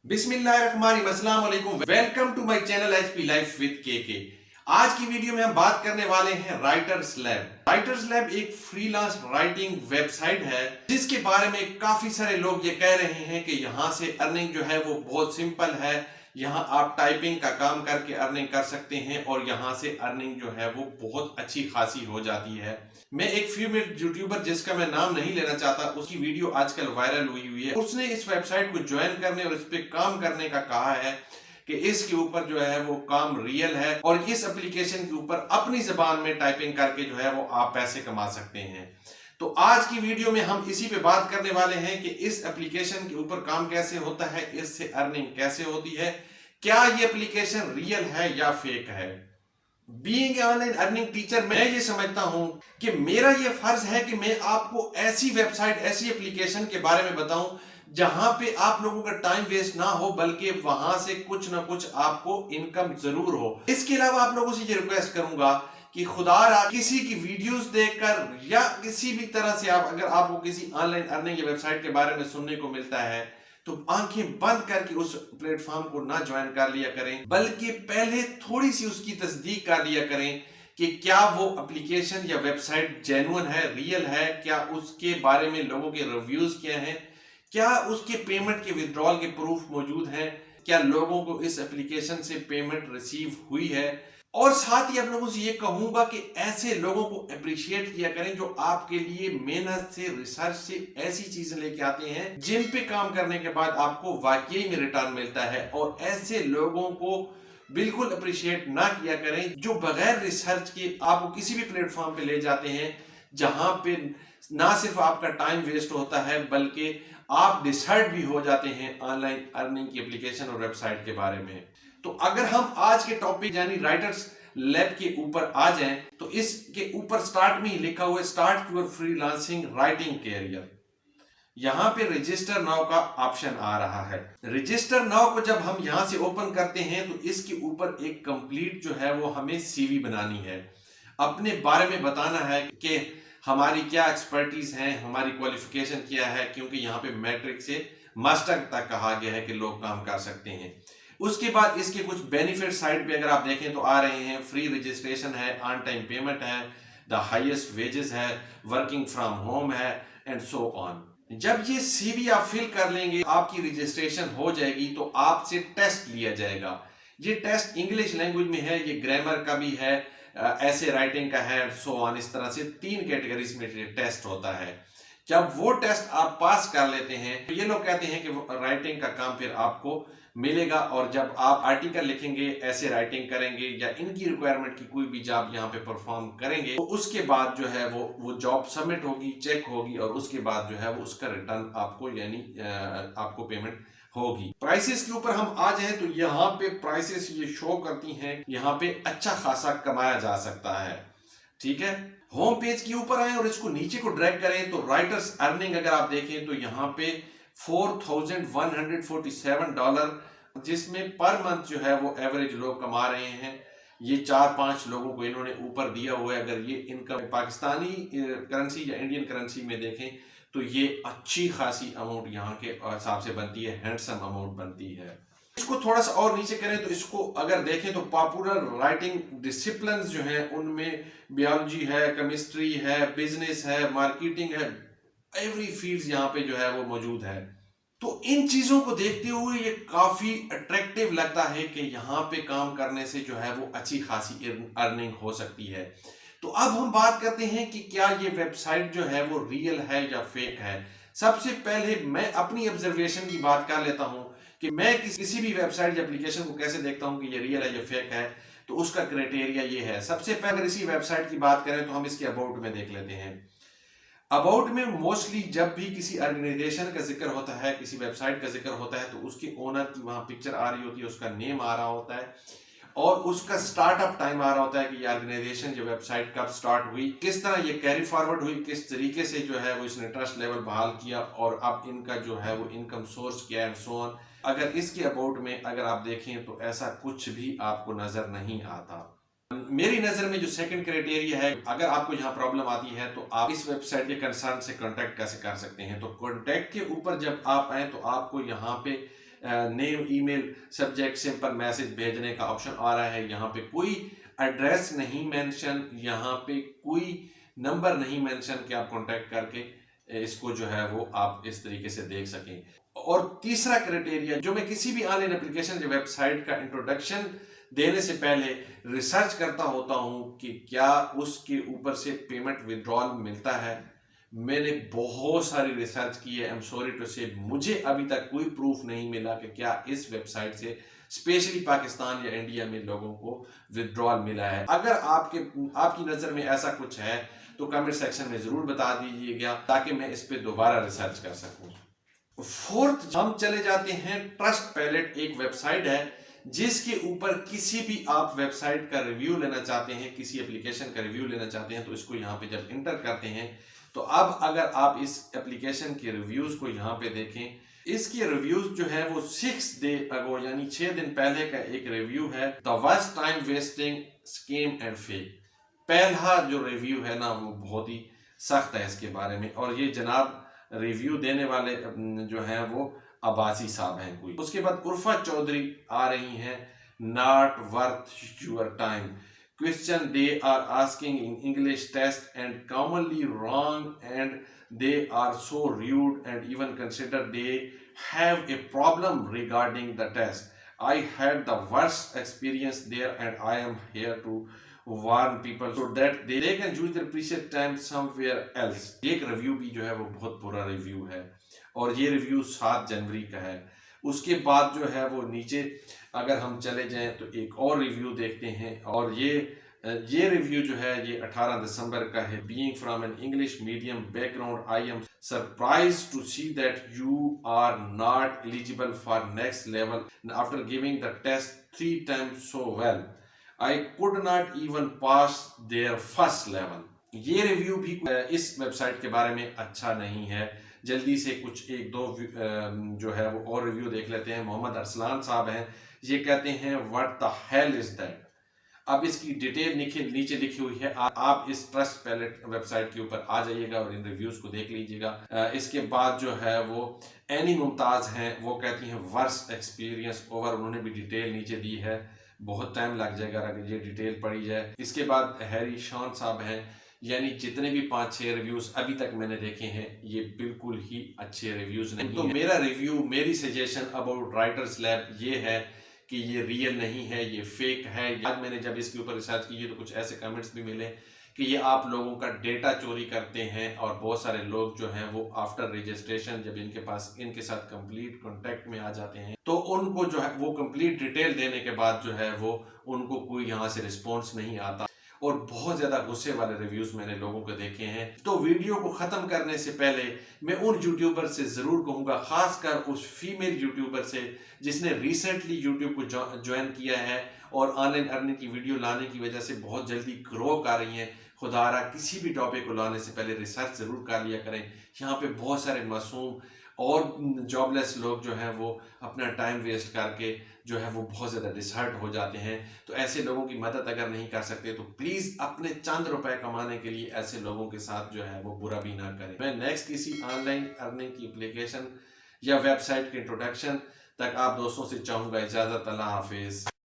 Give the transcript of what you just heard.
बिस्मिल्लाहिर्रहमानिर्रहीम, अस्सलाम वालेकुम। Welcome to my channel HP life with KK. आज की वीडियो में हम बात करने वाले हैं राइटर्स लैब। राइटर्स लैब एक फ्रीलांस राइटिंग वेबसाइट है जिसके बारे में काफी सारे लोग ये कह रहे हैं कि यहाँ से अर्निंग जो है वो बहुत सिंपल है। यहाँ आप टाइपिंग का काम करके अर्निंग कर सकते हैं और यहाँ से अर्निंग जो है वो बहुत अच्छी खासी हो जाती है। मैं एक फीमेल यूट्यूबर जिसका मैं नाम नहीं लेना चाहता, उसकी वीडियो आजकल वायरल हुई है। उसने इस वेबसाइट को ज्वाइन करने और इस पे काम करने का कहा है कि इसके ऊपर जो है वो काम रियल है और इस एप्लीकेशन के ऊपर अपनी जबान में टाइपिंग करके जो है वो आप पैसे कमा सकते हैं। तो आज की वीडियो में हम इसी पे बात करने वाले हैं कि इस एप्लीकेशन के ऊपर काम कैसे होता है, इससे अर्निंग कैसे होती है, क्या ये एप्लीकेशन रियल है या फेक है। बीइंग ऑनलाइन अर्निंग टीचर, मैं ये समझता हूं कि मेरा ये फर्ज है कि मैं आपको ऐसी वेबसाइट, ऐसी एप्लीकेशन के बारे में बताऊं जहां पे आप लोगों का टाइम वेस्ट ना हो, बल्कि वहां से कुछ ना कुछ आपको इनकम जरूर हो। इसके अलावा आप लोगों से ये रिक्वेस्ट करूंगा कि खुदा किसी की वीडियोस देखकर या किसी भी तरह से अगर आपको किसी ऑनलाइन अर्निंग या वेबसाइट के बारे में सुनने को मिलता है तो आंखें बंद करके उस प्लेटफॉर्म को ना ज्वाइन कर लिया करें, बल्कि पहले थोड़ी सी उसकी तस्दीक कर लिया करें कि क्या वो एप्लीकेशन या वेबसाइट जेन्युइन है, रियल है, क्या उसके बारे में लोगों के रिव्यूज क्या हैं, क्या उसके पेमेंट के विड्रॉल के प्रूफ मौजूद हैं, क्या लोगों को इस एप्लीकेशन से पेमेंट रिसीव हुई है। और साथ ही आप लोगों से ये कहूंगा कि ऐसे लोगों को अप्रिशिएट किया करें जो आपके लिए मेहनत से, रिसर्च से ऐसी चीजें लेके आते हैं जिन पे काम करने के बाद आपको वाकई में रिटर्न मिलता है। और ऐसे लोगों को बिल्कुल अप्रिशिएट ना किया करें जो बगैर रिसर्च के आपको किसी भी प्लेटफॉर्म पे ले जाते हैं जहां पे ना सिर्फ आपका टाइम वेस्ट होता है बल्कि आप डिसर्ट भी हो जाते हैं ऑनलाइन अर्निंग की एप्लीकेशन और वेबसाइट के बारे में। तो अगर हम आज के टॉपिक यानी राइटर्स लैब के ऊपर आ जाएं तो इसके ऊपर स्टार्ट में ही लिखा हुआ है start your freelancing writing career. यहां पे रजिस्टर नाउ का ऑप्शन आ रहा है। रजिस्टर नाउ को जब हम यहां से ओपन करते हैं तो इसके ऊपर एक कंप्लीट जो है वो हमें सीवी बनानी है, अपने बारे में बताना है कि हमारी क्या एक्सपर्टीज है, हमारी क्वालिफिकेशन क्या है, क्योंकि यहाँ पे मैट्रिक से मास्टर तक कहा गया है कि लोग काम कर सकते हैं। उसके बाद इसके कुछ बेनिफिट साइड पे अगर आप देखें तो आ रहे हैं, फ्री रजिस्ट्रेशन है, ऑन टाइम पेमेंट है, द हाईएस्ट वेजेस है, वर्किंग फ्रॉम होम है एंड सो ऑन। जब ये सीवी आप फिल कर लेंगे, आपकी रजिस्ट्रेशन हो जाएगी तो आपसे टेस्ट लिया जाएगा। ये टेस्ट इंग्लिश लैंग्वेज में है, ये ग्रामर का भी है, ऐसे राइटिंग का है, सो ऑन। इस तरह से 3 कैटेगरीज में टेस्ट होता है। जब वो टेस्ट आप पास कर लेते हैं तो ये लोग कहते हैं कि राइटिंग का काम फिर आपको मिलेगा। और जब आप आर्टिकल लिखेंगे, ऐसे राइटिंग करेंगे या इनकी रिक्वायरमेंट की कोई भी जॉब यहाँ पे परफॉर्म करेंगे तो उसके बाद जो है वो जॉब सबमिट होगी, चेक होगी और उसके बाद जो है वो उसका रिटर्न आपको यानी आपको पेमेंट होगी। प्राइसेस के ऊपर हम आ जाएं तो यहाँ पे प्राइसेस ये शो करती हैं, यहाँ पे अच्छा खासा कमाया जा सकता है। ठीक है, होम पेज के ऊपर आए और इसको नीचे को ड्रैग करें तो राइटर्स अर्निंग अगर आप देखें तो यहाँ पे $4147, जिसमें पर मंथ जो है वो एवरेज लोग कमा रहे हैं। ये 4-5 लोगों को इन्होंने ऊपर दिया हुआ है। अगर ये इनकम पाकिस्तानी करेंसी या इंडियन करेंसी में देखें तो ये अच्छी खासी अमाउंट यहाँ के हिसाब से बनती है, हैंडसम अमाउंट बनती है। इसको थोड़ा सा और नीचे करें तो इसको अगर देखें तो पॉपुलर राइटिंग डिसिप्लिन जो हैं उनमें बायोलॉजी है, केमिस्ट्री है, बिजनेस है, मार्केटिंग है, एवरी फील्ड यहाँ पे जो है वो मौजूद है। तो इन चीजों को देखते हुए ये काफी अट्रैक्टिव लगता है कि यहाँ पे काम करने से जो है वो अच्छी खासी अर्निंग हो सकती है। तो अब हम बात करते हैं कि क्या ये वेबसाइट जो है वो रियल है या फेक है। सबसे पहले मैं अपनी ऑब्जर्वेशन की बात कर लेता हूं कि मैं किसी भी वेबसाइट या एप्लीकेशन को कैसे देखता हूं कि ये रियल है या फेक है। तो उसका क्राइटेरिया ये है। सबसे पहले अगर इसी वेबसाइट की बात करें तो हम इसके अबाउट में देख लेते हैं। अबाउट में मोस्टली जब भी किसी ऑर्गेनाइजेशन का जिक्र होता है, किसी वेबसाइट का जिक्र होता है तो उसके ओनर की वहां पिक्चर आ रही होती है, उसका नेम आ रहा होता है और उसका स्टार्टअप टाइम आ रहा होता है कि ये ऑर्गेनाइजेशन, जो वेबसाइट कब स्टार्ट हुई, किस तरह ये कैरी फॉरवर्ड हुई, किस तरीके से जो है वो इसने ट्रस्ट लेवल बहाल किया और अब इनका जो है वो इनकम सोर्स क्या है, सो ऑन। अगर इसके अबाउट में अगर आप देखें तो ऐसा कुछ भी आपको नजर नहीं आता। मेरी नजर में जो सेकंड क्राइटेरिया है, अगर आपको यहाँ प्रॉब्लम आती है तो आप इस वेबसाइट के कंसर्न से कांटेक्ट कैसे कर सकते हैं। तो कांटेक्ट के ऊपर जब आप आए तो आपको यहाँ पे name, email, subject, simple message भेजने का ऑप्शन आ रहा है। यहाँ पे कोई एड्रेस नहीं मेंशन, यहाँ पे कोई नंबर नहीं मेंशन कि आप कांटेक्ट करके इसको जो है वो आप इस तरीके से देख सकें। और तीसरा क्राइटेरिया जो मैं किसी भी ऑनलाइन एप्लीकेशन या वेबसाइट का इंट्रोडक्शन देने से पहले रिसर्च करता होता हूं कि क्या उसके ऊपर से पेमेंट विड्रॉल मिलता है। मैंने बहुत सारी रिसर्च की है, आई एम सॉरी टू से मुझे अभी तक कोई प्रूफ नहीं मिला कि क्या इस वेबसाइट से स्पेशली पाकिस्तान या इंडिया में लोगों को विड्रॉल मिला है। अगर आपकी नज़र में ऐसा कुछ है तो कमेंट सेक्शन में ज़रूर बता दीजिएगा ताकि मैं इस पर दोबारा रिसर्च कर सकूँ। फोर्थ हम चले जाते हैं ट्रस्ट पैलेट। एक वेबसाइट है जिसके ऊपर किसी भी आप वेबसाइट का रिव्यू लेना चाहते हैं, किसी एप्लीकेशन का रिव्यू लेना चाहते हैं तो इसको यहाँ पे जब इंटर करते हैं तो अब अगर आप इस एप्लीकेशन के रिव्यूज को यहाँ पे देखें, इसके रिव्यूज जो है वो 6 डे अगो यानी 6 दिन पहले का एक रिव्यू है, the worst time wasting scheme and fake. पहला जो रिव्यू है ना वो बहुत ही सख्त है इसके बारे में, और ये जनाब रिव्यू देने वाले जो हैं वो अब्बासी साहब हैं कोई। उसके बाद उर्फा चौधरी आ रही हैं, not worth your time, question they are asking in English test and commonly wrong, and they are so rude and even consider they have a problem regarding the test. I had the worst experience there and I am here to warn people so that they can use their precious time somewhere else. एक review भी जो है वो बहुत बुरा review है और ये रिव्यू 7 जनवरी का है। उसके बाद जो है वो नीचे अगर हम चले जाएं तो एक और रिव्यू देखते हैं, और ये रिव्यू जो है ये 18 दिसंबर का है। Being from an English medium background I am surprised to see that you are not eligible for next level after giving the test 3 times so well, I could not even pass their first level. ये review भी इस website के बारे में अच्छा नहीं है। जल्दी से कुछ एक दो जो है वो और रिव्यू देख लेते हैं। मोहम्मद अरसलान साहब हैं, ये कहते हैं what the hell is that. अब इसकी डिटेल नीचे लिखी हुई है, आप इस ट्रस्ट पैलेट वेबसाइट के ऊपर आ जाइएगा और इन रिव्यूज को देख लीजिएगा। इसके बाद जो है वो एनी मुमताज हैं, वो कहती हैं वर्स्ट एक्सपीरियंस ओवर। उन्होंने भी डिटेल नीचे दी है, बहुत टाइम लग जाएगा अगर ये डिटेल पढ़ी जाए। इसके बाद हैरी शान साहब हैं, यानी जितने भी 5-6 रिव्यूज अभी तक मैंने देखे हैं ये बिल्कुल ही अच्छे रिव्यूज नहीं। तो मेरा रिव्यू, मेरी सजेशन अबाउट राइटर्स लैब ये है कि ये रियल नहीं है, ये फेक है। आज मैंने जब इसके ऊपर रिसर्च की तो कुछ ऐसे कमेंट्स भी मिले कि ये आप लोगों का डेटा चोरी करते हैं, और बहुत सारे लोग जो हैं वो आफ्टर रजिस्ट्रेशन जब इनके साथ कंप्लीट कांटेक्ट में आ जाते हैं तो उनको जो है वो कंप्लीट डिटेल देने के बाद जो है वो उनको कोई यहाँ से रिस्पॉन्स नहीं आता, और बहुत ज़्यादा गुस्से वाले रिव्यूज़ मैंने लोगों को देखे हैं। तो वीडियो को ख़त्म करने से पहले मैं उन यूट्यूबर से ज़रूर कहूँगा, ख़ासकर उस फीमेल यूट्यूबर से जिसने रिसेंटली यूट्यूब को ज्वाइन किया है और ऑनलाइन अर्निंग की वीडियो लाने की वजह से बहुत जल्दी ग्रो कर रही हैं, खुदारा किसी भी टॉपिक को लाने से पहले रिसर्च ज़रूर कर लिया करें। यहाँ पे बहुत सारे मासूम और जॉबलेस लोग जो हैं वो अपना टाइम वेस्ट करके जो है वो बहुत ज़्यादा डिसहर्ट हो जाते हैं। तो ऐसे लोगों की मदद अगर नहीं कर सकते तो प्लीज़ अपने चंद रुपए कमाने के लिए ऐसे लोगों के साथ जो है वो बुरा भी ना करें। मैं नेक्स्ट किसी ऑनलाइन अर्निंग की एप्लीकेशन या वेबसाइट के इंट्रोडक्शन तक आप दोस्तों से चाहूँगा इजाज़त। अल्लाह हाफिज़।